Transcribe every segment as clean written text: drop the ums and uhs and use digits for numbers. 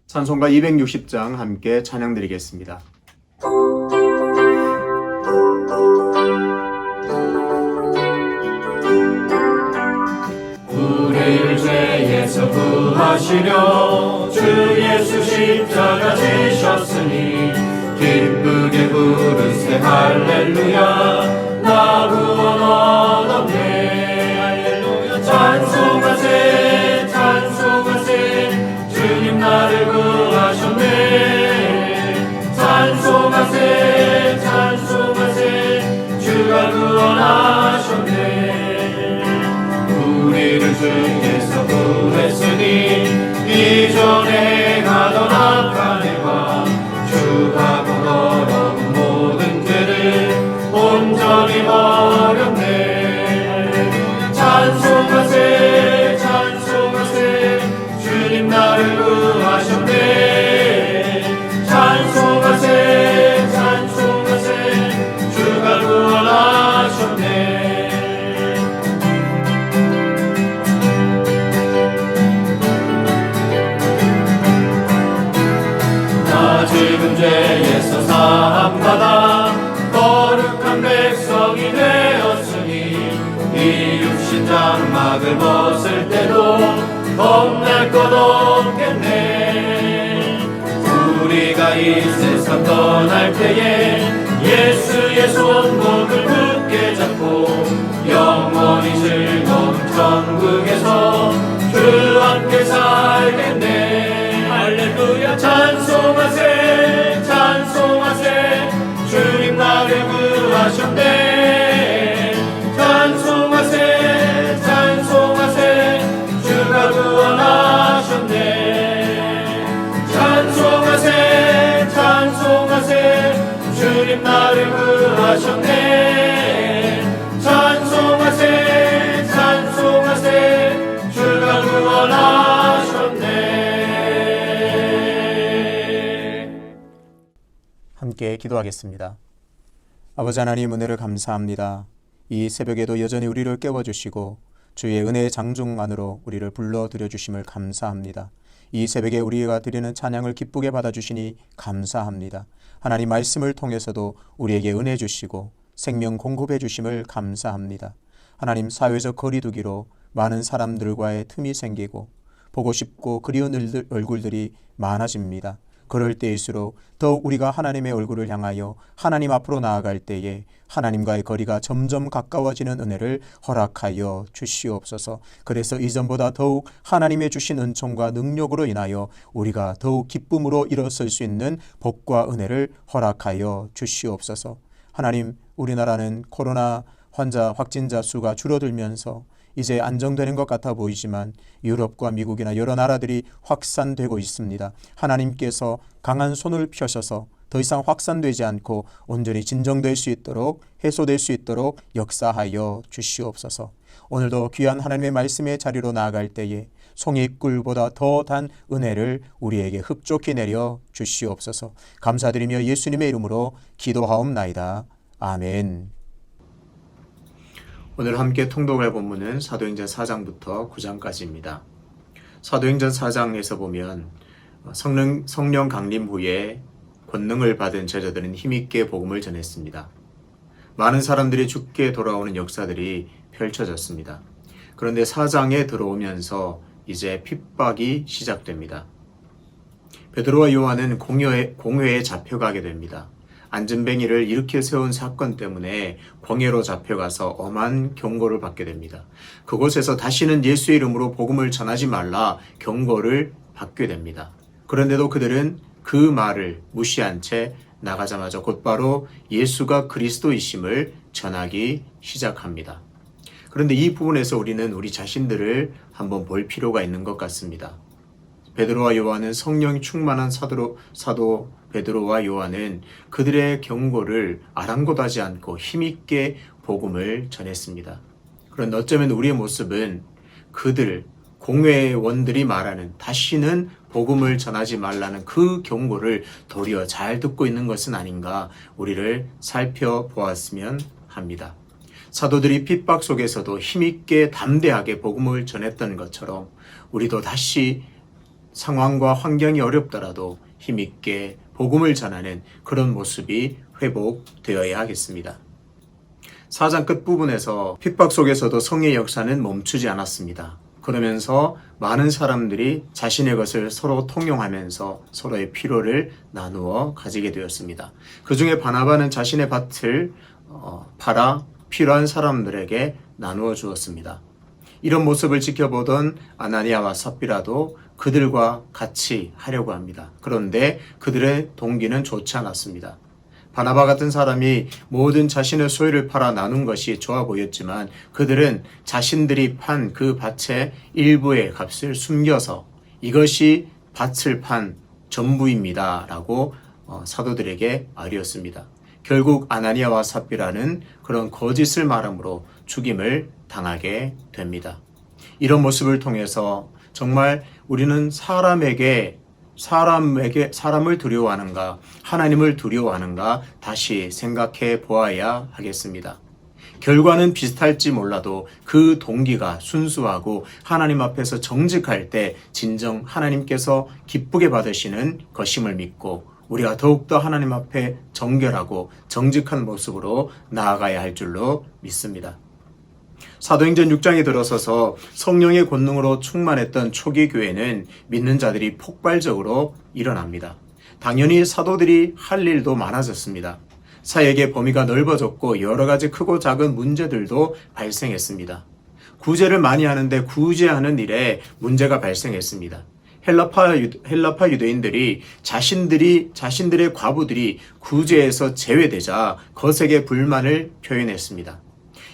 찬송가 260장 함께 찬양드리겠습니다. 우리를 죄에서 구하시려 주 예수 십자가 지셨으니 기쁘게 부르세 할렐루야 나 구원 얻었네 할렐루야 찬송하세 찬송하세 주님 나를 구하셨네 찬송하세 찬송하세 주가 구원하셨네 우리를 주께서 구했으니 이전에 가던 악한 해와 주하고 어려운 모든 죄를 온전히 버렸네 찬송하세 찬송하세 주님 나를 구하셨네 찬송하세 찬송하세 주가 구원하셨네 나 지금 죄에서 사함받아 거룩한 백성이 되었으니 이 육신 장막을 벗을 때도 겁낼 것 없겠네 우리가 이 세상 떠날 때에 예수의 손목을 굳게 잡고 영원히 즐거운 천국에서 주와 함께 살겠네 할렐루야 찬송하세 찬송하세 주님 나를 구하셨네 찬송하세 찬송하세 주가 구원하셨네 찬송하세 찬송하세 주님 나를 구하셨네 찬송하세 찬송하세 주가 구원하셨네 함께 기도하겠습니다. 아버지 하나님 은혜를 감사합니다. 이 새벽에도 여전히 우리를 깨워주시고 주의 은혜의 장중 안으로 우리를 불러들여 주심을 감사합니다. 이 새벽에 우리가 드리는 찬양을 기쁘게 받아주시니 감사합니다. 하나님 말씀을 통해서도 우리에게 은혜 주시고 생명 공급해 주심을 감사합니다. 하나님 사회적 거리두기로 많은 사람들과의 틈이 생기고 보고 싶고 그리운 얼굴들이 많아집니다. 그럴 때일수록 더욱 우리가 하나님의 얼굴을 향하여 하나님 앞으로 나아갈 때에 하나님과의 거리가 점점 가까워지는 은혜를 허락하여 주시옵소서. 그래서 이전보다 더욱 하나님의 주신 은총과 능력으로 인하여 우리가 더욱 기쁨으로 일어설 수 있는 복과 은혜를 허락하여 주시옵소서. 하나님, 우리나라는 코로나 환자 확진자 수가 줄어들면서 이제 안정되는 것 같아 보이지만 유럽과 미국이나 여러 나라들이 확산되고 있습니다. 하나님께서 강한 손을 펴셔서 더 이상 확산되지 않고 온전히 진정될 수 있도록 해소될 수 있도록 역사하여 주시옵소서. 오늘도 귀한 하나님의 말씀의 자리로 나아갈 때에 송이꿀보다 더 단 은혜를 우리에게 흡족히 내려 주시옵소서. 감사드리며 예수님의 이름으로 기도하옵나이다. 아멘. 오늘 함께 통독할 본문은 사도행전 4장부터 9장까지입니다. 사도행전 4장에서 보면 성령 강림 후에 권능을 받은 제자들은 힘있게 복음을 전했습니다. 많은 사람들이 죽게 돌아오는 역사들이 펼쳐졌습니다. 그런데 4장에 들어오면서 이제 핍박이 시작됩니다. 베드로와 요한은 공회에 잡혀가게 됩니다. 안전뱅이를 일으켜 세운 사건 때문에 광야로 잡혀가서 엄한 경고를 받게 됩니다. 그곳에서 다시는 예수의 이름으로 복음을 전하지 말라 경고를 받게 됩니다. 그런데도 그들은 그 말을 무시한 채 나가자마자 곧바로 예수가 그리스도이심을 전하기 시작합니다. 그런데 이 부분에서 우리는 우리 자신들을 한번 볼 필요가 있는 것 같습니다. 베드로와 요한은 성령이 충만한 사도 베드로와 요한은 그들의 경고를 아랑곳하지 않고 힘있게 복음을 전했습니다. 그런데 어쩌면 우리의 모습은 그들 공회원들이 말하는 다시는 복음을 전하지 말라는 그 경고를 도리어 잘 듣고 있는 것은 아닌가 우리를 살펴보았으면 합니다. 사도들이 핍박 속에서도 힘있게 담대하게 복음을 전했던 것처럼 우리도 다시 상황과 환경이 어렵더라도 힘있게 복음을 전하는 그런 모습이 회복되어야 하겠습니다. 4장 끝부분에서 핍박 속에서도 성의 역사는 멈추지 않았습니다. 그러면서 많은 사람들이 자신의 것을 서로 통용하면서 서로의 필요를 나누어 가지게 되었습니다. 그 중에 바나바는 자신의 밭을 팔아 필요한 사람들에게 나누어 주었습니다. 이런 모습을 지켜보던 아나니아와 삽비라도 그들과 같이 하려고 합니다. 그런데 그들의 동기는 좋지 않았습니다. 바나바 같은 사람이 모든 자신의 소유를 팔아 나눈 것이 좋아 보였지만 그들은 자신들이 판 그 밭의 일부의 값을 숨겨서 이것이 밭을 판 전부입니다 라고 사도들에게 알렸습니다. 결국 아나니아와 삽비라는 그런 거짓을 말함으로 죽임을 당하게 됩니다. 이런 모습을 통해서 정말 우리는 사람을 두려워하는가, 하나님을 두려워하는가 다시 생각해 보아야 하겠습니다. 결과는 비슷할지 몰라도 그 동기가 순수하고 하나님 앞에서 정직할 때 진정 하나님께서 기쁘게 받으시는 것임을 믿고 우리가 더욱더 하나님 앞에 정결하고 정직한 모습으로 나아가야 할 줄로 믿습니다. 사도행전 6장에 들어서서 성령의 권능으로 충만했던 초기 교회는 믿는 자들이 폭발적으로 일어납니다. 당연히 사도들이 할 일도 많아졌습니다. 사역의 범위가 넓어졌고 여러 가지 크고 작은 문제들도 발생했습니다. 구제를 많이 하는데 구제하는 일에 문제가 발생했습니다. 헬라파 유대인들이 자신들의 과부들이 구제에서 제외되자 거세게 불만을 표현했습니다.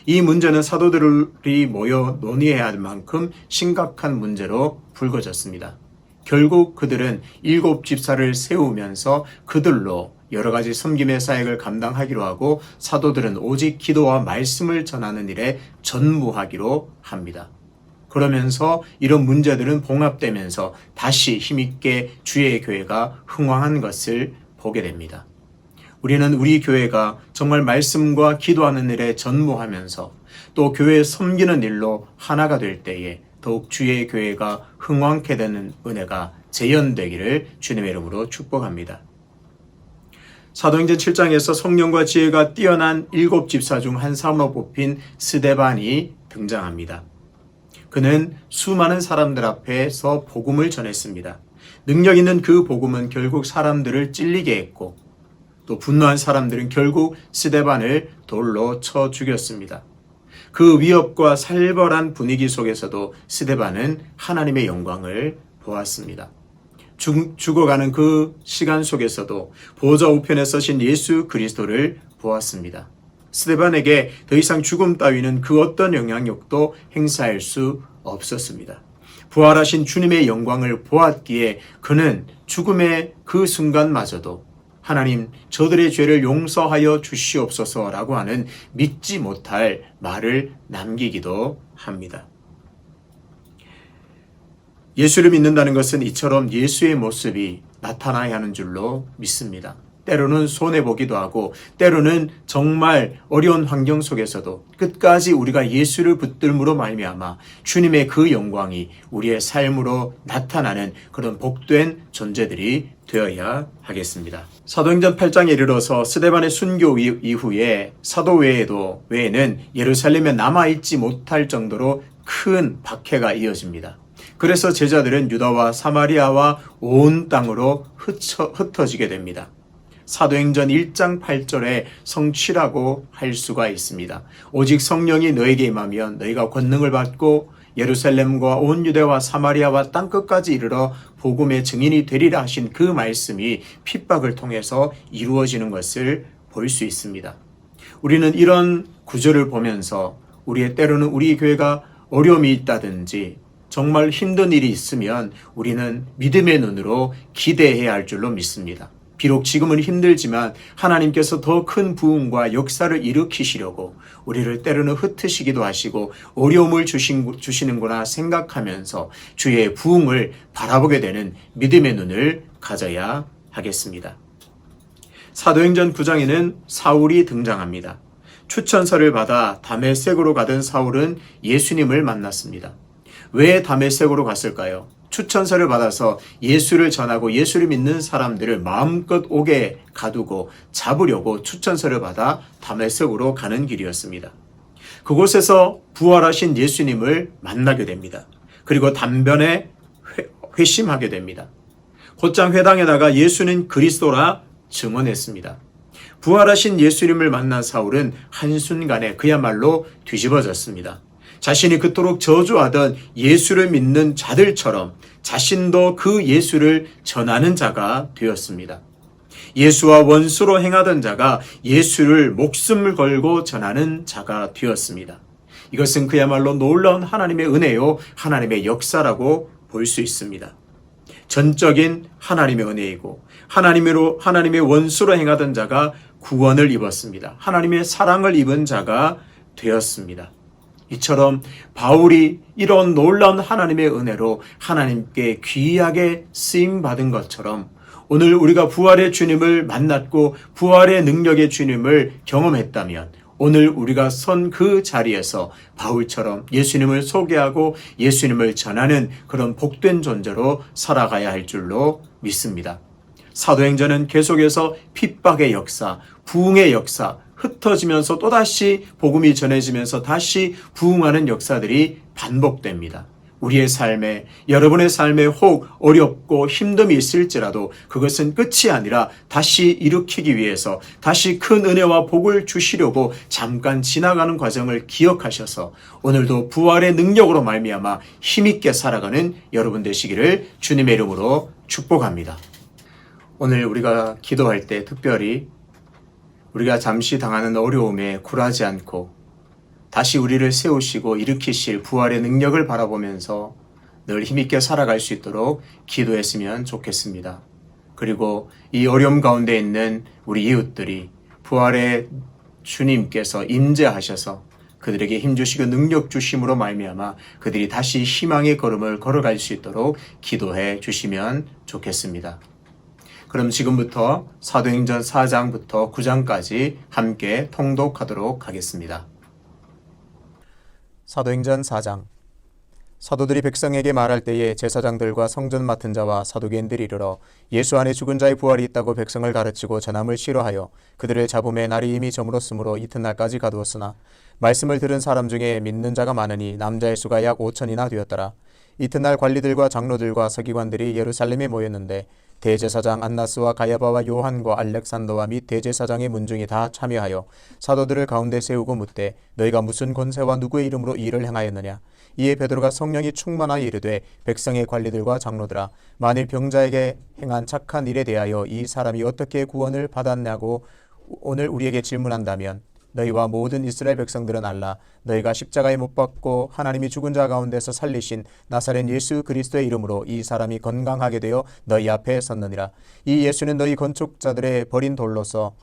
이 문제는 사도들이 모여 논의해야 할 만큼 심각한 문제로 불거졌습니다. 결국 그들은 7 집사를 세우면서 그들로 여러 가지 섬김의 사역을 감당하기로 하고 사도들은 오직 기도와 말씀을 전하는 일에 전무하기로 합니다. 그러면서 이런 문제들은 봉합되면서 다시 힘있게 주의 교회가 흥왕한 것을 보게 됩니다. 우리는 우리 교회가 정말 말씀과 기도하는 일에 전무하면서 또 교회에 섬기는 일로 하나가 될 때에 더욱 주의 교회가 흥왕케 되는 은혜가 재현되기를 주님의 이름으로 축복합니다. 사도행전 7장에서 성령과 지혜가 뛰어난 7 집사 중 한 사람으로 뽑힌 스데반이 등장합니다. 그는 수많은 사람들 앞에서 복음을 전했습니다. 능력 있는 그 복음은 결국 사람들을 찔리게 했고 또 분노한 사람들은 결국 스데반을 돌로 쳐 죽였습니다. 그 위협과 살벌한 분위기 속에서도 스데반은 하나님의 영광을 보았습니다. 죽어가는 그 시간 속에서도 보좌 우편에 서신 예수 그리스도를 보았습니다. 스데반에게 더 이상 죽음 따위는 그 어떤 영향력도 행사할 수 없었습니다. 부활하신 주님의 영광을 보았기에 그는 죽음의 그 순간마저도 하나님 저들의 죄를 용서하여 주시옵소서라고 하는 믿지 못할 말을 남기기도 합니다. 예수를 믿는다는 것은 이처럼 예수의 모습이 나타나야 하는 줄로 믿습니다. 때로는 손해보기도 하고 때로는 정말 어려운 환경 속에서도 끝까지 우리가 예수를 붙들므로 말미암아 주님의 그 영광이 우리의 삶으로 나타나는 그런 복된 존재들이 되어야 하겠습니다. 사도행전 8장에 이르러서 스데반의 순교 이후에 사도 외에는 예루살렘에 남아있지 못할 정도로 큰 박해가 이어집니다. 그래서 제자들은 유다와 사마리아와 온 땅으로 흩어지게 됩니다. 사도행전 1장 8절에 성취라고 할 수가 있습니다. 오직 성령이 너에게 임하면 너희가 권능을 받고 예루살렘과 온 유대와 사마리아와 땅끝까지 이르러 복음의 증인이 되리라 하신 그 말씀이 핍박을 통해서 이루어지는 것을 볼 수 있습니다. 우리는 이런 구절을 보면서 때로는 우리 교회가 어려움이 있다든지 정말 힘든 일이 있으면 우리는 믿음의 눈으로 기대해야 할 줄로 믿습니다. 비록 지금은 힘들지만 하나님께서 더 큰 부흥과 역사를 일으키시려고 우리를 때로는 흩으시기도 하시고 어려움을 주시는구나 생각하면서 주의 부흥을 바라보게 되는 믿음의 눈을 가져야 하겠습니다. 사도행전 9장에는 사울이 등장합니다. 추천서를 받아 다메섹으로 가던 사울은 예수님을 만났습니다. 왜 다메섹으로 갔을까요? 추천서를 받아서 예수를 전하고 예수를 믿는 사람들을 마음껏 오게 가두고 잡으려고 추천서를 받아 다메섹으로 가는 길이었습니다. 그곳에서 부활하신 예수님을 만나게 됩니다. 그리고 단변에 회심하게 됩니다. 곧장 회당에다가 예수는 그리스도라 증언했습니다. 부활하신 예수님을 만난 사울은 한순간에 그야말로 뒤집어졌습니다. 자신이 그토록 저주하던 예수를 믿는 자들처럼 자신도 그 예수를 전하는 자가 되었습니다. 예수와 원수로 행하던 자가 예수를 목숨을 걸고 전하는 자가 되었습니다. 이것은 그야말로 놀라운 하나님의 은혜요, 하나님의 역사라고 볼 수 있습니다. 전적인 하나님의 은혜이고 하나님의 원수로 행하던 자가 구원을 입었습니다. 하나님의 사랑을 입은 자가 되었습니다. 이처럼 바울이 이런 놀라운 하나님의 은혜로 하나님께 귀하게 쓰임받은 것처럼 오늘 우리가 부활의 주님을 만났고 부활의 능력의 주님을 경험했다면 오늘 우리가 선 그 자리에서 바울처럼 예수님을 소개하고 예수님을 전하는 그런 복된 존재로 살아가야 할 줄로 믿습니다. 사도행전은 계속해서 핍박의 역사, 부흥의 역사, 흩어지면서 또다시 복음이 전해지면서 다시 부흥하는 역사들이 반복됩니다. 우리의 삶에, 여러분의 삶에 혹 어렵고 힘듦이 있을지라도 그것은 끝이 아니라 다시 일으키기 위해서 다시 큰 은혜와 복을 주시려고 잠깐 지나가는 과정을 기억하셔서 오늘도 부활의 능력으로 말미암아 힘있게 살아가는 여러분 되시기를 주님의 이름으로 축복합니다. 오늘 우리가 기도할 때 특별히 우리가 잠시 당하는 어려움에 굴하지 않고 다시 우리를 세우시고 일으키실 부활의 능력을 바라보면서 늘 힘있게 살아갈 수 있도록 기도했으면 좋겠습니다. 그리고 이 어려움 가운데 있는 우리 이웃들이 부활의 주님께서 임재하셔서 그들에게 힘주시고 능력 주심으로 말미암아 그들이 다시 희망의 걸음을 걸어갈 수 있도록 기도해 주시면 좋겠습니다. 그럼 지금부터 사도행전 4장부터 9장까지 함께 통독하도록 하겠습니다. 사도행전 4장. 사도들이 백성에게 말할 때에 제사장들과 성전 맡은 자와 사두개인들이 이르러 예수 안에 죽은 자의 부활이 있다고 백성을 가르치고 전함을 싫어하여 그들을 잡음에 날이 이미 저물었으므로 이튿날까지 가두었으나 말씀을 들은 사람 중에 믿는 자가 많으니 남자의 수가 약 5천이나 되었더라. 이튿날 관리들과 장로들과 서기관들이 예루살렘에 모였는데 대제사장 안나스와 가야바와 요한과 알렉산더와 및 대제사장의 문중이 다 참여하여 사도들을 가운데 세우고 묻되 너희가 무슨 권세와 누구의 이름으로 이 일을 행하였느냐. 이에 베드로가 성령이 충만하여 이르되 백성의 관리들과 장로들아 만일 병자에게 행한 착한 일에 대하여 이 사람이 어떻게 구원을 받았냐고 오늘 우리에게 질문한다면 너희와 모든 이스라엘 백성들은 알라. 너희가 십자가에 못 박고 하나님이 죽은 자 가운데서 살리신 나사렛 예수 그리스도의 이름으로 이 사람이 건강하게 되어 너희 앞에 섰느니라. 이 예수는 너희 건축자들의 버린 돌로서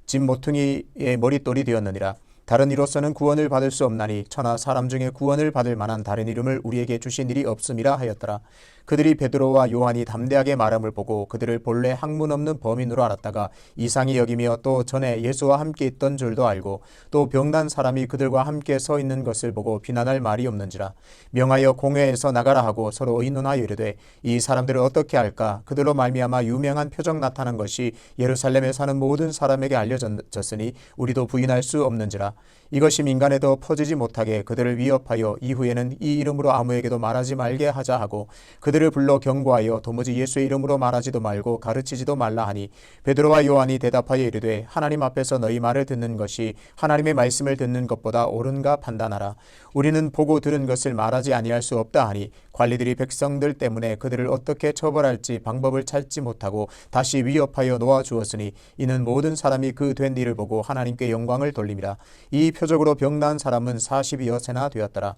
집 모퉁이의 머릿돌이 되었느니라. 다른 이로서는 구원을 받을 수 없나니 천하 사람 중에 구원을 받을 만한 다른 이름을 우리에게 주신 일이 없음이라 하였더라. 그들이 베드로와 요한이 담대하게 말함을 보고 그들을 본래 학문 없는 범인으로 알았다가 이상히 여기며 또 전에 예수와 함께 있던 줄도 알고 또 병난 사람이 그들과 함께 서 있는 것을 보고 비난할 말이 없는지라. 명하여 공회에서 나가라 하고 서로 의논하여 이르되 이 사람들을 어떻게 할까. 그들로 말미암아 유명한 표적 나타난 것이 예루살렘에 사는 모든 사람에게 알려졌으니 우리도 부인할 수 없는지라. 이것이 민간에도 퍼지지 못하게 그들을 위협하여 이후에는 이 이름으로 아무에게도 말하지 말게 하자 하고 그들을 불러 경고하여 도무지 예수의 이름으로 말하지도 말고 가르치지도 말라 하니 베드로와 요한이 대답하여 이르되 하나님 앞에서 너희 말을 듣는 것이 하나님의 말씀을 듣는 것보다 옳은가 판단하라. 우리는 보고 들은 것을 말하지 아니할 수 없다 하니 관리들이 백성들 때문에 그들을 어떻게 처벌할지 방법을 찾지 못하고 다시 위협하여 놓아주었으니 이는 모든 사람이 그 된 일을 보고 하나님께 영광을 돌림이라. 이 표적으로 병난 사람은 40여 세나 되었더라.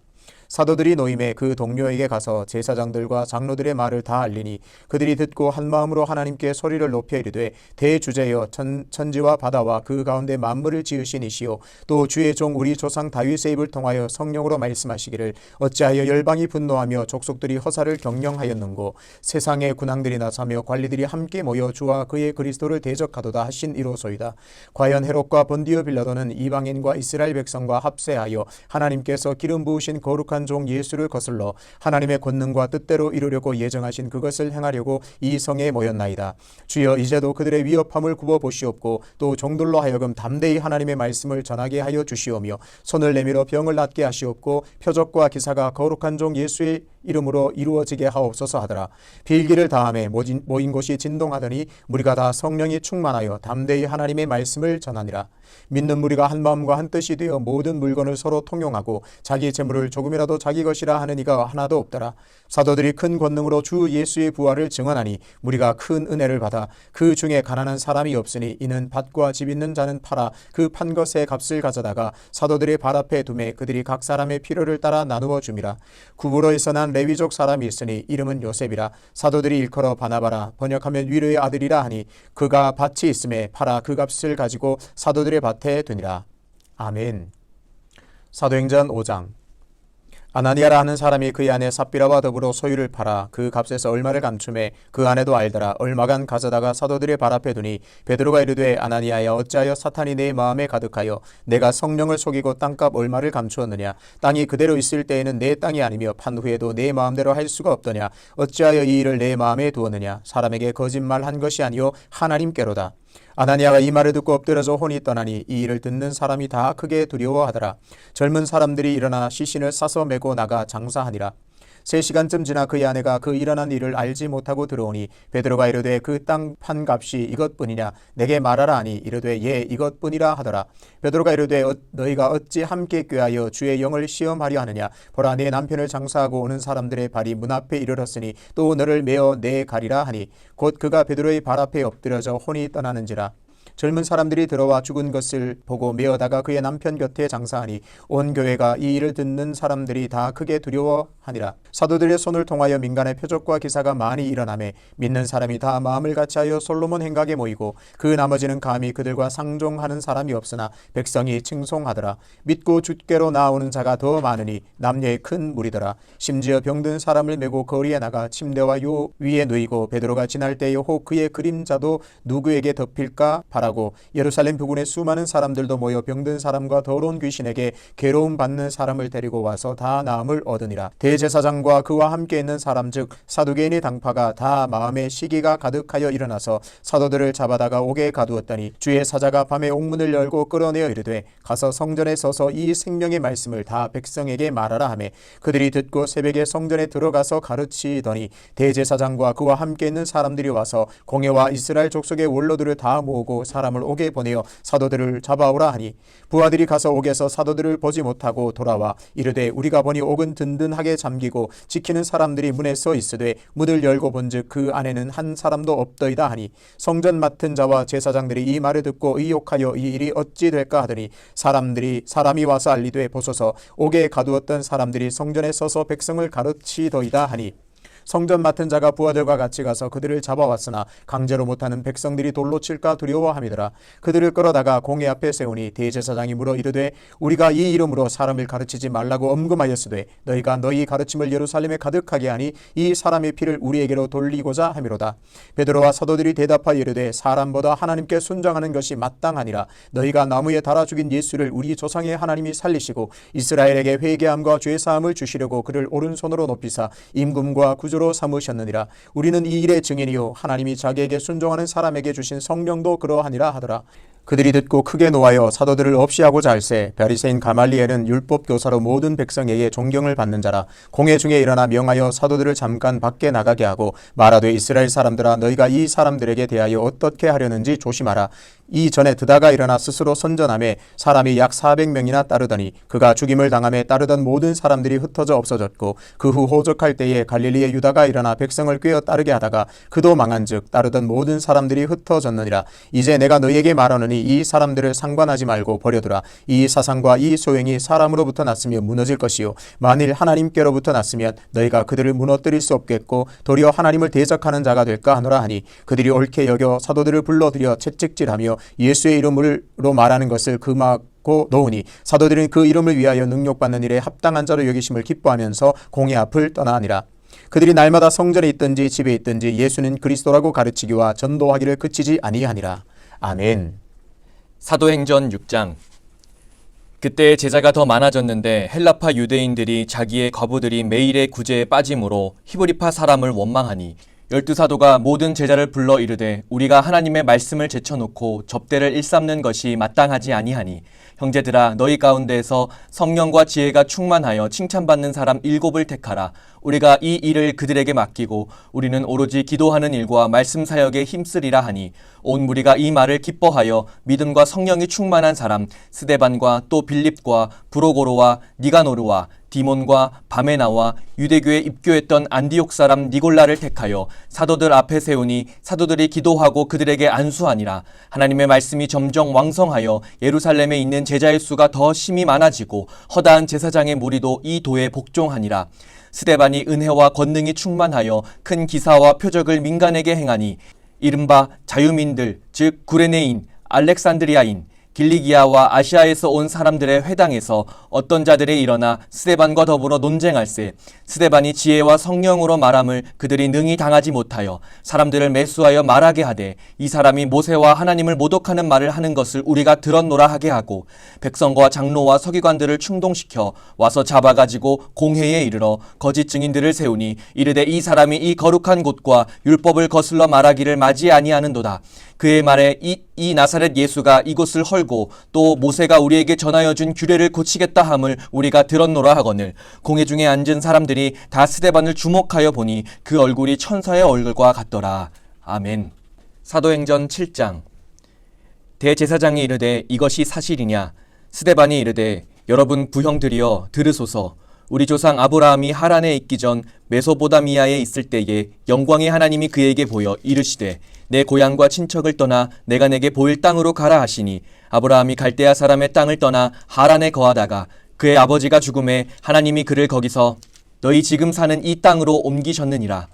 사도들이 노임에 그 동료에게 가서 제사장들과 장로들의 말을 다 알리니 그들이 듣고 한 마음으로 하나님께 소리를 높여 이르되 대주제여 천지와 바다와 그 가운데 만물을 지으신 이시오 또 주의 종 우리 조상 다윗의 입을 통하여 성령으로 말씀하시기를 어찌하여 열방이 분노하며 족속들이 허사를 경영하였는고 세상의 군왕들이 나서며 관리들이 함께 모여 주와 그의 그리스도를 대적하도다 하신 이로소이다. 과연 헤롯과 본디오 빌라도는 이방인과 이스라엘 백성과 합세하여 하나님께서 기름 부으신 거룩한 종 예수를 거슬러 하나님의 권능과 뜻대로 이루려고 예정하신 그것을 행하려고 이 성에 모였나이다. 주여 이제도 그들의 위협함을 굽어 보시옵고 또 종들로 하여금 담대히 하나님의 말씀을 전하게 하여 주시오며 손을 내밀어 병을 낫게 하시옵고 표적과 기사가 거룩한 종 예수의 이름으로 이루어지게 하옵소서 하더라. 빌기를 다함에 모인 곳이 진동하더니 무리가 다 성령이 충만하여 담대히 하나님의 말씀을 전하니라. 믿는 무리가 한 마음과 한 뜻이 되어 모든 물건을 서로 통용하고 자기 재물을 조금이라도 자기 것이라 하는 이가 하나도 없더라. 사도들이 큰 권능으로 주 예수의 부활을 증언하니 무리가 큰 은혜를 받아 그 중에 가난한 사람이 없으니 이는 밭과 집 있는 자는 팔아 그 판 것의 값을 가져다가 사도들의 발 앞에 두매 그들이 각 사람의 필요를 따라 나누어 줌이라. 구브로에서 난 레위족 사람이 있으니 이름은 요셉이라. 사도들이 일컬어 바나바라 번역하면 위로의 아들이라 하니 그가 밭이 있음에 팔아 그 값을 가지고 사도들의 밭에 두니라. 아멘. 사도행전 5장. 아나니아라 하는 사람이 그의 아내 삽비라와 더불어 소유를 팔아 그 값에서 얼마를 감춤해 그 아내도 알더라. 얼마간 가져다가 사도들의 발 앞에 두니 베드로가 이르되 아나니아야 어찌하여 사탄이 내 마음에 가득하여 내가 성령을 속이고 땅값 얼마를 감추었느냐. 땅이 그대로 있을 때에는 내 땅이 아니며 판 후에도 내 마음대로 할 수가 없더냐. 어찌하여 이 일을 내 마음에 두었느냐. 사람에게 거짓말한 것이 아니요 하나님께로다. 아나니아가 이 말을 듣고 엎드려져 혼이 떠나니 이 일을 듣는 사람이 다 크게 두려워하더라. 젊은 사람들이 일어나 시신을 싸서 메고 나가 장사하니라. 3시간쯤 지나 그의 아내가 그 일어난 일을 알지 못하고 들어오니 베드로가 이르되 그 땅 판 값이 이것뿐이냐 내게 말하라 하니 이르되 예 이것뿐이라 하더라. 베드로가 이르되 너희가 어찌 함께 꾀하여 주의 영을 시험하려 하느냐. 보라 내 남편을 장사하고 오는 사람들의 발이 문 앞에 이르렀으니 또 너를 메어 내 가리라 하니 곧 그가 베드로의 발 앞에 엎드려져 혼이 떠나는지라. 젊은 사람들이 들어와 죽은 것을 보고 메어다가 그의 남편 곁에 장사하니 온 교회가 이 일을 듣는 사람들이 다 크게 두려워하니라. 사도들의 손을 통하여 민간의 표적과 기사가 많이 일어나매 믿는 사람이 다 마음을 같이하여 솔로몬 행각에 모이고 그 나머지는 감히 그들과 상종하는 사람이 없으나 백성이 칭송하더라. 믿고 주께로 나오는 자가 더 많으니 남녀의 큰 무리더라. 심지어 병든 사람을 메고 거리에 나가 침대와 요 위에 누이고 베드로가 지날 때에 혹 그의 그림자도 누구에게 덮일까 바라고 예루살렘 부근에 수많은 사람들도 모여 병든 사람과 더러운 귀신에게 괴로움 받는 사람을 데리고 와서 다 나음을 얻으니라. 대제사장과 그와 함께 있는 사람 즉 사두개인의 당파가 다 마음에 시기가 가득하여 일어나서 사도들을 잡아다가 옥에 가두었더니 주의 사자가 밤에 옥문을 열고 끌어내어 이르되 가서 성전에 서서 이 생명의 말씀을 다 백성에게 말하라 하매 그들이 듣고 새벽에 성전에 들어가서 가르치더니 대제사장과 그와 함께 있는 사람들이 와서 공회와 이스라엘 족속의 원로들을 다 모으고 사람을 옥에 보내어 사도들을 잡아오라 하니 부하들이 가서 옥에서 사도들을 보지 못하고 돌아와 이르되 우리가 보니 옥은 든든하게 잠기고 지키는 사람들이 문에 서 있으되 문을 열고 본즉 그 안에는 한 사람도 없더이다 하니 성전 맡은 자와 제사장들이 이 말을 듣고 의욕하여 이 일이 어찌 될까 하더니 사람이 와서 알리되 보소서 옥에 가두었던 사람들이 성전에 서서 백성을 가르치더이다 하니 성전 맡은 자가 부하들과 같이 가서 그들을 잡아왔으나 강제로 못하는 백성들이 돌로 칠까 두려워함이더라. 그들을 끌어다가 공회 앞에 세우니 대제사장이 물어 이르되 우리가 이 이름으로 사람을 가르치지 말라고 엄금하였으되 너희가 너희 가르침을 예루살렘에 가득하게 하니 이 사람의 피를 우리에게로 돌리고자 함이로다. 베드로와 사도들이 대답하여 이르되 사람보다 하나님께 순종하는 것이 마땅하니라. 너희가 나무에 달아 죽인 예수를 우리 조상의 하나님이 살리시고 이스라엘에게 회개함과 죄사함을 주시려고 그를 오른손으로 높이사 임금과 구주 로 삼으셨느니라. 우리는 이 일의 증인이요 하나님이 자기에게 순종하는 사람에게 주신 성령도 그러하니라 하더라. 그들이 듣고 크게 노하여 사도들을 없이 하고자 할세 바리새인 가말리엘은 율법 교사로 모든 백성에게 존경을 받는 자라. 공회 중에 일어나 명하여 사도들을 잠깐 밖에 나가게 하고 말하되 이스라엘 사람들아 너희가 이 사람들에게 대하여 어떻게 하려는지 조심하라. 이 전에 드다가 일어나 스스로 선전하며 사람이 약 400명이나 따르더니 그가 죽임을 당함에 따르던 모든 사람들이 흩어져 없어졌고 그 후 호적할 때에 갈릴리의 유다가 일어나 백성을 꿰어 따르게 하다가 그도 망한즉 따르던 모든 사람들이 흩어졌느니라. 이제 내가 너희에게 말하노니 하니 이 사람들을 상관하지 말고 버려두라. 이 사상과 이 소행이 사람으로부터 났으면 무너질 것이요 만일 하나님께로부터 났으면 너희가 그들을 무너뜨릴 수 없겠고 도리어 하나님을 대적하는 자가 될까 하노라 하니 그들이 옳게 여겨 사도들을 불러들여 채찍질하며 예수의 이름으로 말하는 것을 금하고 놓으니 사도들은 그 이름을 위하여 능력받는 일에 합당한 자로 여기심을 기뻐하면서 공의 앞을 떠나니라. 그들이 날마다 성전에 있든지 집에 있든지 예수는 그리스도라고 가르치기와 전도하기를 그치지 아니하니라. 아멘. 사도행전 6장. 그때 제자가 더 많아졌는데 헬라파 유대인들이 자기의 과부들이 매일의 구제에 빠짐으로 히브리파 사람을 원망하니 12사도가 모든 제자를 불러 이르되 우리가 하나님의 말씀을 제쳐놓고 접대를 일삼는 것이 마땅하지 아니하니 형제들아 너희 가운데에서 성령과 지혜가 충만하여 칭찬받는 사람 7을 택하라. 우리가 이 일을 그들에게 맡기고 우리는 오로지 기도하는 일과 말씀 사역에 힘쓰리라 하니 온 무리가 이 말을 기뻐하여 믿음과 성령이 충만한 사람 스데반과 또 빌립과 브로고로와 니가노르와 디몬과 바메나와 유대교에 입교했던 안디옥 사람 니골라를 택하여 사도들 앞에 세우니 사도들이 기도하고 그들에게 안수하니라. 하나님의 말씀이 점점 왕성하여 예루살렘에 있는 제자의 수가 더 심히 많아지고 허다한 제사장의 무리도 이 도에 복종하니라. 스데반이 은혜와 권능이 충만하여 큰 기사와 표적을 민간에게 행하니 이른바 자유민들 즉 구레네인, 알렉산드리아인, 길리기아와 아시아에서 온 사람들의 회당에서 어떤 자들이 일어나 스데반과 더불어 논쟁할세 스데반이 지혜와 성령으로 말함을 그들이 능히 당하지 못하여 사람들을 매수하여 말하게 하되 이 사람이 모세와 하나님을 모독하는 말을 하는 것을 우리가 들었노라 하게 하고 백성과 장로와 서기관들을 충동시켜 와서 잡아가지고 공회에 이르러 거짓 증인들을 세우니 이르되 이 사람이 이 거룩한 곳과 율법을 거슬러 말하기를 맞이 아니하는도다. 그의 말에 이 나사렛 예수가 이곳을 헐고 또 모세가 우리에게 전하여 준 규례를 고치겠다 함을 우리가 들었노라 하거늘 공회 중에 앉은 사람들이 다 스데반을 주목하여 보니 그 얼굴이 천사의 얼굴과 같더라. 아멘. 사도행전 7장. 대제사장이 이르되 이것이 사실이냐? 스데반이 이르되 여러분 부형들이여 들으소서. 우리 조상 아브라함이 하란에 있기 전 메소보다미아에 있을 때에 영광의 하나님이 그에게 보여 이르시되 내 고향과 친척을 떠나 내가 내게 보일 땅으로 가라 하시니 아브라함이 갈대아 사람의 땅을 떠나 하란에 거하다가 그의 아버지가 죽음에 하나님이 그를 거기서 너희 지금 사는 이 땅으로 옮기셨느니라.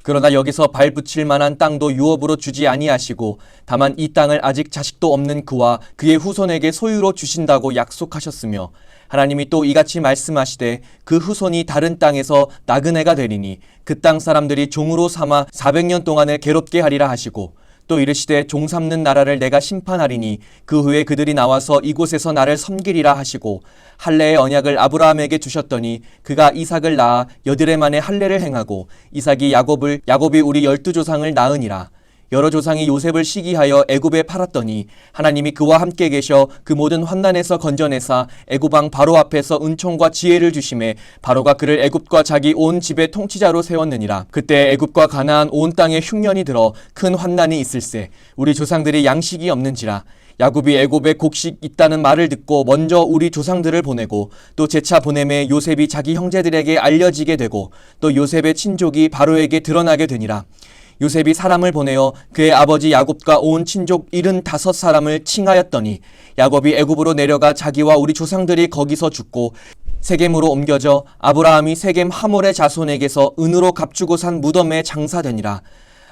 그러나 여기서 발 붙일 만한 땅도 유업으로 주지 아니하시고 다만 이 땅을 아직 자식도 없는 그와 그의 후손에게 소유로 주신다고 약속하셨으며 하나님이 또 이같이 말씀하시되 그 후손이 다른 땅에서 나그네가 되리니 그 땅 사람들이 종으로 삼아 400년 동안을 괴롭게 하리라 하시고 또 이르시되 종 삼는 나라를 내가 심판하리니 그 후에 그들이 나와서 이곳에서 나를 섬기리라 하시고 할례의 언약을 아브라함에게 주셨더니 그가 이삭을 낳아 여드레 만에 할례를 행하고 이삭이 야곱이 우리 12조상을 낳으니라. 여러 조상이 요셉을 시기하여 애굽에 팔았더니 하나님이 그와 함께 계셔 그 모든 환난에서 건져내사 애굽 왕 바로 앞에서 은총과 지혜를 주심에 바로가 그를 애굽과 자기 온 집의 통치자로 세웠느니라. 그때 애굽과 가나안 온 땅에 흉년이 들어 큰 환난이 있을세. 우리 조상들이 양식이 없는지라. 야곱이 애굽에 곡식 있다는 말을 듣고 먼저 우리 조상들을 보내고 또 재차 보냄에 요셉이 자기 형제들에게 알려지게 되고 또 요셉의 친족이 바로에게 드러나게 되니라. 요셉이 사람을 보내어 그의 아버지 야곱과 온 친족 75사람을 칭하였더니 야곱이 애굽으로 내려가 자기와 우리 조상들이 거기서 죽고 세겜으로 옮겨져 아브라함이 세겜 하몰의 자손에게서 은으로 값주고 산 무덤에 장사되니라.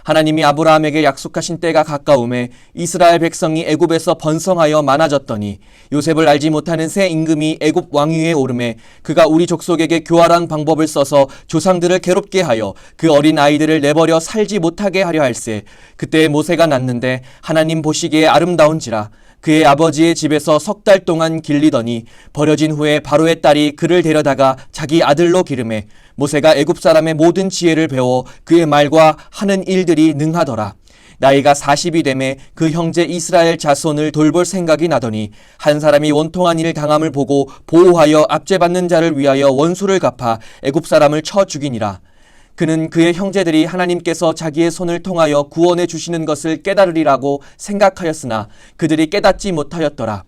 하나님이 아브라함에게 약속하신 때가 가까움에 이스라엘 백성이 애굽에서 번성하여 많아졌더니 요셉을 알지 못하는 새 임금이 애굽 왕위에 오르매 그가 우리 족속에게 교활한 방법을 써서 조상들을 괴롭게 하여 그 어린 아이들을 내버려 살지 못하게 하려 할세. 그때 모세가 낳는데 하나님 보시기에 아름다운지라. 그의 아버지의 집에서 3달 동안 길리더니 버려진 후에 바로의 딸이 그를 데려다가 자기 아들로 기르매 모세가 애굽 사람의 모든 지혜를 배워 그의 말과 하는 일들이 능하더라. 나이가 40이 되매 그 형제 이스라엘 자손을 돌볼 생각이 나더니 한 사람이 원통한 일을 당함을 보고 보호하여 압제받는 자를 위하여 원수를 갚아 애굽 사람을 쳐 죽이니라. 그는 그의 형제들이 하나님께서 자기의 손을 통하여 구원해 주시는 것을 깨달으리라고 생각하였으나 그들이 깨닫지 못하였더라.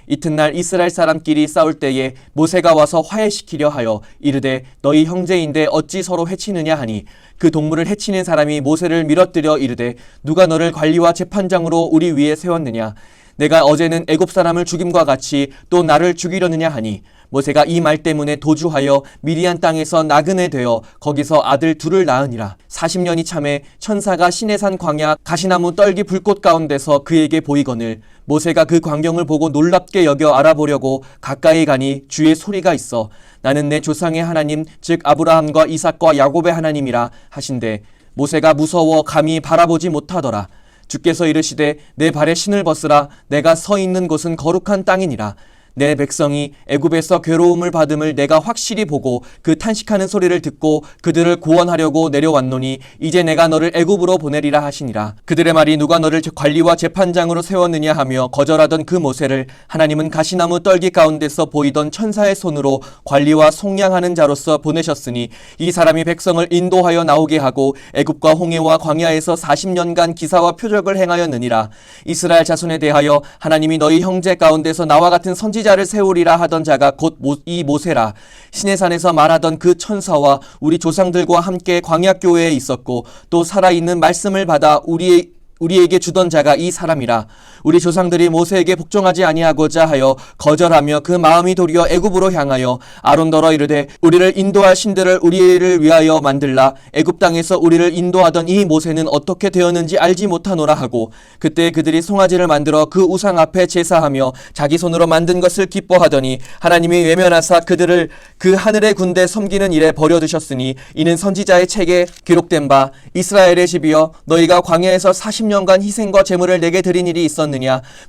이튿날 이스라엘 사람끼리 싸울 때에 모세가 와서 화해시키려 하여 이르되 너희 형제인데 어찌 서로 해치느냐 하니 그 동물을 해치는 사람이 모세를 밀어뜨려 이르되 누가 너를 관리와 재판장으로 우리 위에 세웠느냐. 내가 어제는 애굽 사람을 죽임과 같이 또 나를 죽이려느냐 하니 모세가 이 말 때문에 도주하여 미디안 땅에서 나그네 되어 거기서 아들 둘을 낳으니라. 40년이 참에 천사가 시내산 광야 가시나무 떨기 불꽃 가운데서 그에게 보이거늘 모세가 그 광경을 보고 놀랍게 여겨 알아보려고 가까이 가니 주의 소리가 있어 나는 내 조상의 하나님 즉 아브라함과 이삭과 야곱의 하나님이라 하신대 모세가 무서워 감히 바라보지 못하더라. 주께서 이르시되 내 발에 신을 벗으라 내가 서 있는 곳은 거룩한 땅이니라. 내 백성이 애굽에서 괴로움을 받음을 내가 확실히 보고 그 탄식하는 소리를 듣고 그들을 구원하려고 내려왔노니 이제 내가 너를 애굽으로 보내리라 하시니라. 그들의 말이 누가 너를 관리와 재판장으로 세웠느냐 하며 거절하던 그 모세를 하나님은 가시나무 떨기 가운데서 보이던 천사의 손으로 관리와 속량하는 자로서 보내셨으니 이 사람이 백성을 인도하여 나오게 하고 애굽과 홍해와 광야에서 40년간 기사와 표적을 행하였느니라. 이스라엘 자손에 대하여 하나님이 너희 형제 가운데서 나와 같은 선지자를 세우리라 하던 자가 곧 이 모세라. 시내산에서 말하던 그 천사와 우리 조상들과 함께 광야교회에 있었고 또 살아있는 말씀을 받아 우리에게 주던 자가 이 사람이라. 우리 조상들이 모세에게 복종하지 아니하고자 하여 거절하며 그 마음이 도리어 애굽으로 향하여 아론더러 이르되 우리를 인도할 신들을 우리를 위하여 만들라. 애굽 땅에서 우리를 인도하던 이 모세는 어떻게 되었는지 알지 못하노라 하고 그때 그들이 송아지를 만들어 그 우상 앞에 제사하며 자기 손으로 만든 것을 기뻐하더니 하나님이 외면하사 그들을 그 하늘의 군대 섬기는 일에 버려두셨으니 이는 선지자의 책에 기록된 바 이스라엘의 집이여 너희가 광야에서 40년간 희생과 제물을 내게 드린 일이 있었느냐.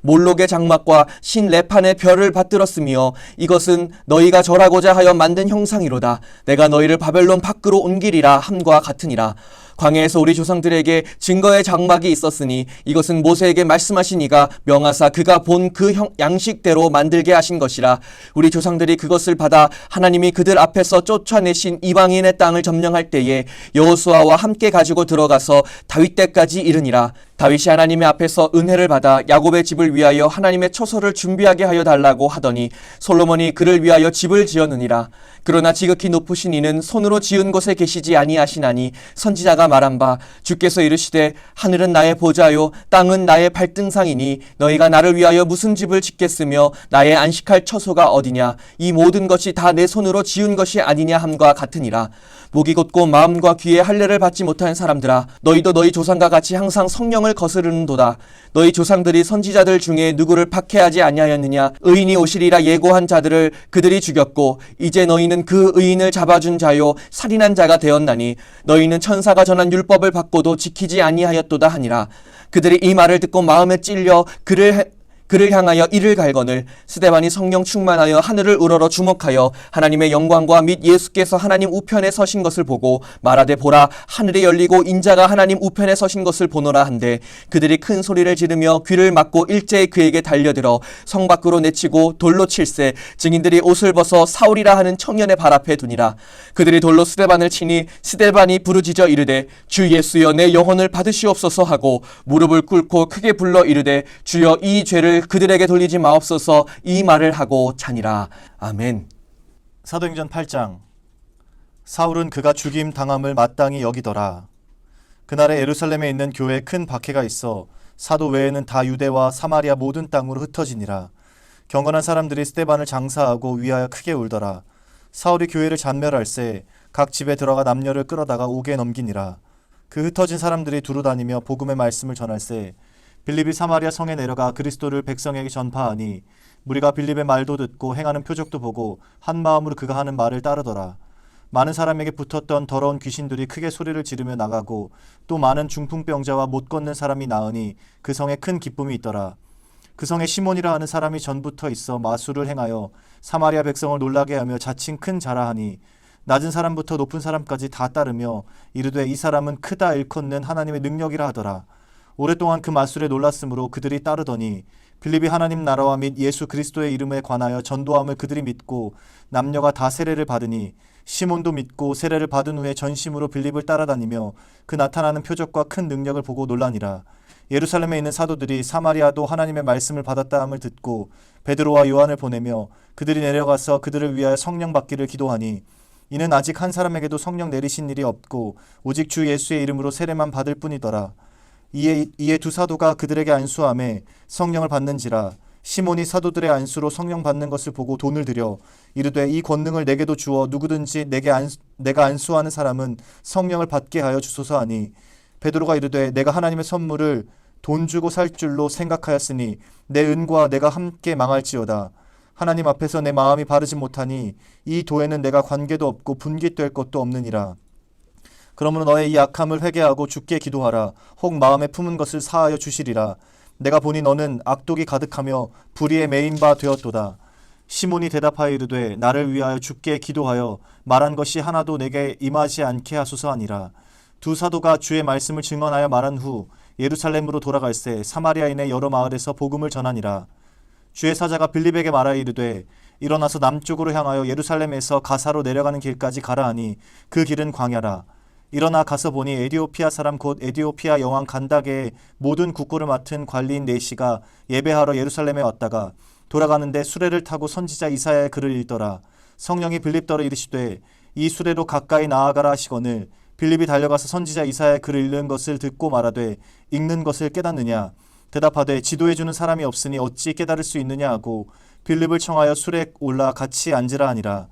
몰록의 장막과 신 레판의 별을 받들었으며 이것은 너희가 절하고자 하여 만든 형상이로다. 내가 너희를 바벨론 밖으로 옮기리라 함과 같으니라. 광야에서 우리 조상들에게 증거의 장막이 있었으니 이것은 모세에게 말씀하신 이가 명하사 그가 본 그 양식대로 만들게 하신 것이라. 우리 조상들이 그것을 받아 하나님이 그들 앞에서 쫓아내신 이방인의 땅을 점령할 때에 여호수아와 함께 가지고 들어가서 다윗 때까지 이르니라. 다윗이 하나님의 앞에서 은혜를 받아 야곱의 집을 위하여 하나님의 처소를 준비하게 하여 달라고 하더니 솔로몬이 그를 위하여 집을 지었느니라. 그러나 지극히 높으신 이는 손으로 지은 곳에 계시지 아니하시나니 선지자가 말한 바 주께서 이르시되 하늘은 나의 보좌요 땅은 나의 발등상이니 너희가 나를 위하여 무슨 집을 짓겠으며 나의 안식할 처소가 어디냐. 이 모든 것이 다 내 손으로 지은 것이 아니냐 함과 같으니라. 목이 곧고 마음과 귀에 할례를 받지 못한 사람들아 너희도 너희 조상과 같이 항상 성령을 거스르는도다. 너희 조상들이 선지자들 중에 누구를 박해하지 아니하였느냐. 의인이 오시리라 예고한 자들을 그들이 죽였고 이제 너희는 그 의인을 잡아준 자요 살인한 자가 되었나니 너희는 천사가 전한 율법을 받고도 지키지 아니하였도다 하니라. 그들이 이 말을 듣고 마음에 찔려 그를 향하여 이를 갈거늘 스데반이 성령 충만하여 하늘을 우러러 주목하여 하나님의 영광과 및 예수께서 하나님 우편에 서신 것을 보고 말하되 보라 하늘이 열리고 인자가 하나님 우편에 서신 것을 보노라 한데 그들이 큰 소리를 지르며 귀를 막고 일제히 그에게 달려들어 성 밖으로 내치고 돌로 칠세 증인들이 옷을 벗어 사울이라 하는 청년의 발 앞에 두니라. 그들이 돌로 스데반을 치니 스데반이 부르짖어 이르되 주 예수여 내 영혼을 받으시옵소서 하고 무릎을 꿇고 크게 불러 이르되 주여 이 죄를 그들에게 돌리지 마옵소서 이 말을 하고 자니라. 아멘. 사도행전 8장. 사울은 그가 죽임 당함을 마땅히 여기더라. 그날에 예루살렘에 있는 교회에 큰 박해가 있어 사도 외에는 다 유대와 사마리아 모든 땅으로 흩어지니라. 경건한 사람들이 스데반을 장사하고 위하여 크게 울더라. 사울이 교회를 잔멸할세 각 집에 들어가 남녀를 끌어다가 옥에 넘기니라. 그 흩어진 사람들이 두루 다니며 복음의 말씀을 전할세 빌립이 사마리아 성에 내려가 그리스도를 백성에게 전파하니 무리가 빌립의 말도 듣고 행하는 표적도 보고 한 마음으로 그가 하는 말을 따르더라. 많은 사람에게 붙었던 더러운 귀신들이 크게 소리를 지르며 나가고 또 많은 중풍병자와 못 걷는 사람이 나으니 그 성에 큰 기쁨이 있더라. 그 성에 시몬이라 하는 사람이 전부터 있어 마술을 행하여 사마리아 백성을 놀라게 하며 자칭 큰 자라하니 낮은 사람부터 높은 사람까지 다 따르며 이르되 이 사람은 크다 일컫는 하나님의 능력이라 하더라. 오랫동안 그 마술에 놀랐으므로 그들이 따르더니 빌립이 하나님 나라와 및 예수 그리스도의 이름에 관하여 전도함을 그들이 믿고 남녀가 다 세례를 받으니 시몬도 믿고 세례를 받은 후에 전심으로 빌립을 따라다니며 그 나타나는 표적과 큰 능력을 보고 놀라니라. 예루살렘에 있는 사도들이 사마리아도 하나님의 말씀을 받았다 함을 듣고 베드로와 요한을 보내며 그들이 내려가서 그들을 위하여 성령 받기를 기도하니 이는 아직 한 사람에게도 성령 내리신 일이 없고 오직 주 예수의 이름으로 세례만 받을 뿐이더라. 이에 두 사도가 그들에게 안수함에 성령을 받는지라. 시몬이 사도들의 안수로 성령 받는 것을 보고 돈을 들여 이르되 이 권능을 내게도 주어 누구든지 내가 안수하는 사람은 성령을 받게 하여 주소서 하니, 베드로가 이르되 내가 하나님의 선물을 돈 주고 살 줄로 생각하였으니 내 은과 내가 함께 망할지어다. 하나님 앞에서 내 마음이 바르지 못하니 이 도에는 내가 관계도 없고 분깃될 것도 없느니라. 그러므로 너의 이 악함을 회개하고 주께 기도하라. 혹 마음에 품은 것을 사하여 주시리라. 내가 보니 너는 악독이 가득하며 불의에 매인 바 되었도다. 시몬이 대답하여 이르되 나를 위하여 주께 기도하여 말한 것이 하나도 내게 임하지 않게 하소서 하니라. 두 사도가 주의 말씀을 증언하여 말한 후 예루살렘으로 돌아갈새 사마리아인의 여러 마을에서 복음을 전하니라. 주의 사자가 빌립에게 말하여 이르되 일어나서 남쪽으로 향하여 예루살렘에서 가사로 내려가는 길까지 가라 하니 그 길은 광야라. 일어나 가서 보니 에디오피아 사람 곧 에디오피아 여왕 간다게의 모든 국고를 맡은 관리인 네시가 예배하러 예루살렘에 왔다가 돌아가는데 수레를 타고 선지자 이사야의 글을 읽더라. 성령이 빌립더러 이르시되 이 수레로 가까이 나아가라 하시거늘 빌립이 달려가서 선지자 이사야의 글을 읽는 것을 듣고 말하되 읽는 것을 깨닫느냐. 대답하되 지도해주는 사람이 없으니 어찌 깨달을 수 있느냐 하고 빌립을 청하여 수레에 올라 같이 앉으라 하니라.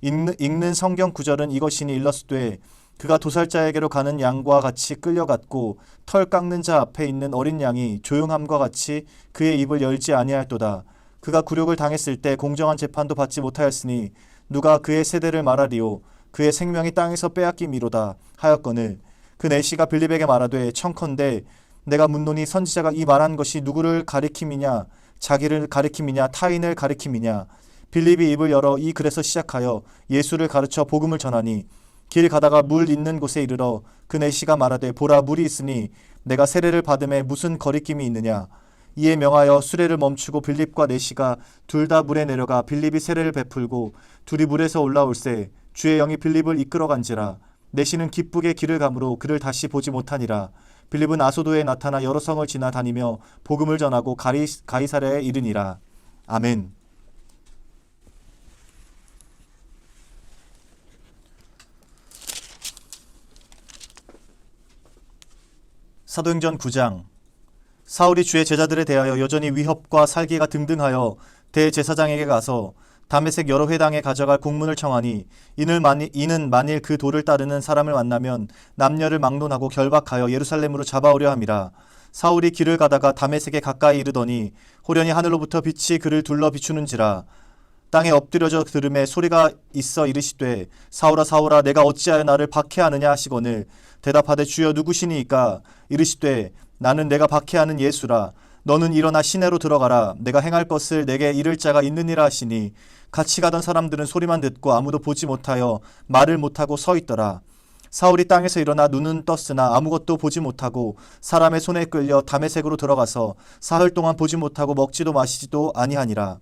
읽는 성경 구절은 이것이니 일렀으되 그가 도살자에게로 가는 양과 같이 끌려갔고 털 깎는 자 앞에 있는 어린 양이 조용함과 같이 그의 입을 열지 아니하였도다. 그가 굴욕을 당했을 때 공정한 재판도 받지 못하였으니 누가 그의 세대를 말하리요. 그의 생명이 땅에서 빼앗김이로다 하였거늘 그 내시가 빌립에게 말하되 청컨대 내가 묻노니 선지자가 이 말한 것이 누구를 가리킴이냐, 자기를 가리킴이냐, 타인을 가리킴이냐. 빌립이 입을 열어 이 글에서 시작하여 예수를 가르쳐 복음을 전하니 길 가다가 물 있는 곳에 이르러 그 내시가 말하되 보라 물이 있으니 내가 세례를 받음에 무슨 거리낌이 있느냐. 이에 명하여 수레를 멈추고 빌립과 내시가 둘 다 물에 내려가 빌립이 세례를 베풀고 둘이 물에서 올라올새 주의 영이 빌립을 이끌어간지라. 내시는 기쁘게 길을 가므로 그를 다시 보지 못하니라. 빌립은 아소도에 나타나 여러 성을 지나 다니며 복음을 전하고 가이사랴에 이르니라. 아멘. 사도행전 9장. 사울이 주의 제자들에 대하여 여전히 위협과 살기가 등등하여 대제사장에게 가서 다메섹 여러 회당에 가져갈 공문을 청하니 이는 만일 그 도를 따르는 사람을 만나면 남녀를 막론하고 결박하여 예루살렘으로 잡아오려 함이라. 사울이 길을 가다가 다메섹에 가까이 이르더니 호련히 하늘로부터 빛이 그를 둘러 비추는지라. 땅에 엎드려져 들음에 소리가 있어 이르시되 사울아 사울아 내가 어찌하여 나를 박해하느냐 하시거늘 대답하되 주여 누구시니이까. 이르시되 나는 내가 박해하는 예수라. 너는 일어나 시내로 들어가라. 내가 행할 것을 내게 이를 자가 있느니라 하시니 같이 가던 사람들은 소리만 듣고 아무도 보지 못하여 말을 못하고 서 있더라. 사울이 땅에서 일어나 눈은 떴으나 아무것도 보지 못하고 사람의 손에 끌려 다메섹으로 들어가서 사흘 동안 보지 못하고 먹지도 마시지도 아니하니라.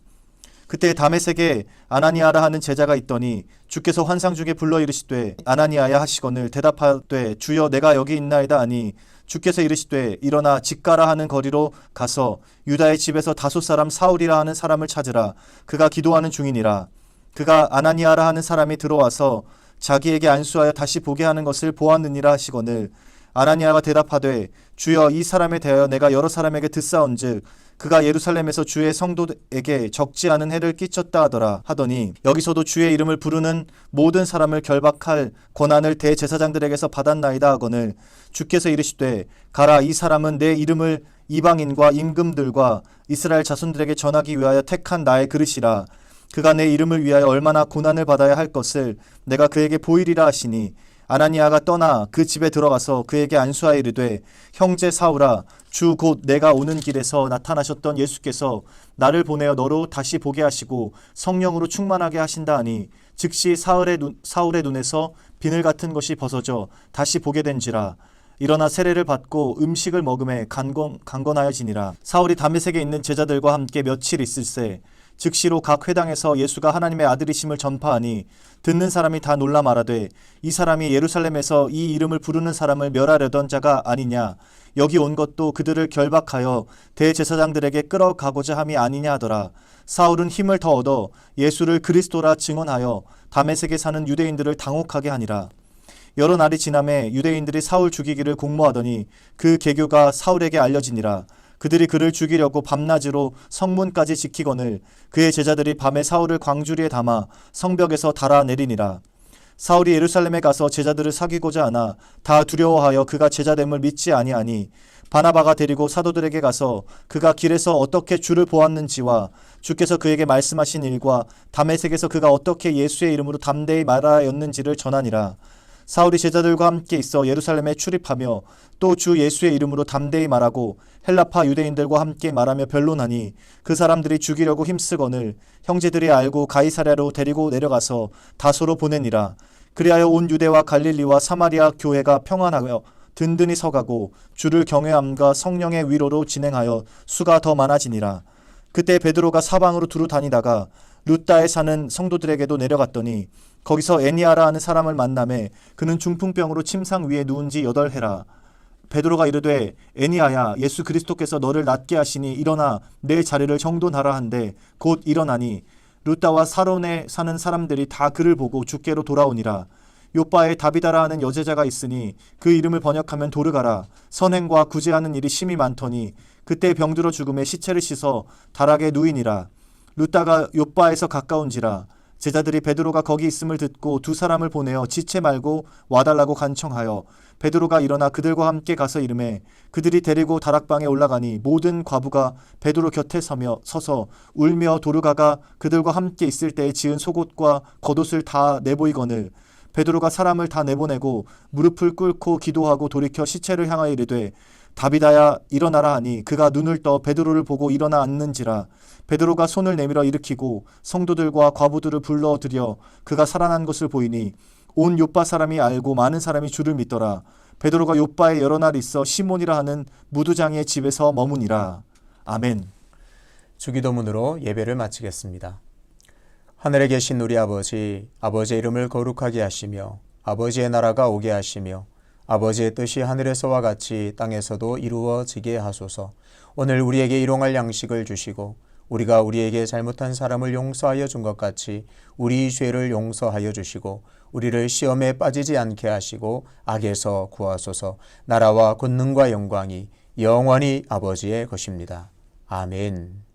그때 다메섹에 아나니아라 하는 제자가 있더니 주께서 환상 중에 불러 이르시되 아나니아야 하시거늘 대답하되 주여 내가 여기 있나이다 하니 주께서 이르시되 일어나 직가라 하는 거리로 가서 유다의 집에서 다섯 사람 사울이라 하는 사람을 찾으라. 그가 기도하는 중이니라. 그가 아나니아라 하는 사람이 들어와서 자기에게 안수하여 다시 보게 하는 것을 보았느니라 하시거늘 아나니아가 대답하되 주여 이 사람에 대하여 내가 여러 사람에게 듣사온즉 그가 예루살렘에서 주의 성도에게 적지 않은 해를 끼쳤다 하더라 하더니 여기서도 주의 이름을 부르는 모든 사람을 결박할 권한을 대제사장들에게서 받았나이다 하거늘 주께서 이르시되 가라. 이 사람은 내 이름을 이방인과 임금들과 이스라엘 자손들에게 전하기 위하여 택한 나의 그릇이라. 그가 내 이름을 위하여 얼마나 고난을 받아야 할 것을 내가 그에게 보이리라 하시니 아나니아가 떠나 그 집에 들어가서 그에게 안수하여 이르되 형제 사울아 주 곧 내가 오는 길에서 나타나셨던 예수께서 나를 보내어 너로 다시 보게 하시고 성령으로 충만하게 하신다 하니 즉시 사울의 눈에서 비늘 같은 것이 벗어져 다시 보게 된지라. 일어나 세례를 받고 음식을 먹음에 강건하여지니라. 사울이 다메섹에 있는 제자들과 함께 며칠 있을새 즉시로 각 회당에서 예수가 하나님의 아들이심을 전파하니 듣는 사람이 다 놀라 말하되 이 사람이 예루살렘에서 이 이름을 부르는 사람을 멸하려던 자가 아니냐. 여기 온 것도 그들을 결박하여 대제사장들에게 끌어가고자 함이 아니냐 하더라. 사울은 힘을 더 얻어 예수를 그리스도라 증언하여 다메섹에 사는 유대인들을 당혹하게 하니라. 여러 날이 지남에 유대인들이 사울 죽이기를 공모하더니 그 계교가 사울에게 알려지니라. 그들이 그를 죽이려고 밤낮으로 성문까지 지키거늘 그의 제자들이 밤에 사울을 광주리에 담아 성벽에서 달아내리니라. 사울이 예루살렘에 가서 제자들을 사귀고자 하나 다 두려워하여 그가 제자됨을 믿지 아니하니 바나바가 데리고 사도들에게 가서 그가 길에서 어떻게 주를 보았는지와 주께서 그에게 말씀하신 일과 다메섹에서 그가 어떻게 예수의 이름으로 담대히 말하였는지를 전하니라. 사울이 제자들과 함께 있어 예루살렘에 출입하며 또 주 예수의 이름으로 담대히 말하고 헬라파 유대인들과 함께 말하며 변론하니 그 사람들이 죽이려고 힘쓰거늘 형제들이 알고 가이사랴로 데리고 내려가서 다소로 보내니라. 그리하여 온 유대와 갈릴리와 사마리아 교회가 평안하여 든든히 서가고 주를 경외함과 성령의 위로로 진행하여 수가 더 많아지니라. 그때 베드로가 사방으로 두루 다니다가 루따에 사는 성도들에게도 내려갔더니 거기서 애니아라 하는 사람을 만나매 그는 중풍병으로 침상 위에 누운 지 8해라. 베드로가 이르되 애니아야 예수 그리스도께서 너를 낫게 하시니 일어나 내 자리를 정돈하라 한데 곧 일어나니 루따와 사론에 사는 사람들이 다 그를 보고 주께로 돌아오니라. 요바에 다비다라 하는 여제자가 있으니 그 이름을 번역하면 도르가라. 선행과 구제하는 일이 심히 많더니 그때 병들어 죽음에 시체를 씻어 다락에 누이니라. 루따가 요바에서 가까운지라. 제자들이 베드로가 거기 있음을 듣고 두 사람을 보내어 지체 말고 와달라고 간청하여 베드로가 일어나 그들과 함께 가서 이르매 그들이 데리고 다락방에 올라가니 모든 과부가 베드로 곁에 서서 울며 도르가가 그들과 함께 있을 때에 지은 속옷과 겉옷을 다 내보이거늘 베드로가 사람을 다 내보내고 무릎을 꿇고 기도하고 돌이켜 시체를 향하여 이르되 다비다야 일어나라 하니 그가 눈을 떠 베드로를 보고 일어나 앉는지라. 베드로가 손을 내밀어 일으키고 성도들과 과부들을 불러들여 그가 살아난 것을 보이니 온 요빠 사람이 알고 많은 사람이 주를 믿더라. 베드로가 요빠에 여러 날 있어 시몬이라 하는 무두장의 집에서 머무니라. 아멘. 주기도문으로 예배를 마치겠습니다. 하늘에 계신 우리 아버지, 아버지의 이름을 거룩하게 하시며 아버지의 나라가 오게 하시며 아버지의 뜻이 하늘에서와 같이 땅에서도 이루어지게 하소서. 오늘 우리에게 일용할 양식을 주시고 우리가 우리에게 잘못한 사람을 용서하여 준 것 같이 우리 죄를 용서하여 주시고 우리를 시험에 빠지지 않게 하시고 악에서 구하소서. 나라와 권능과 영광이 영원히 아버지의 것입니다. 아멘.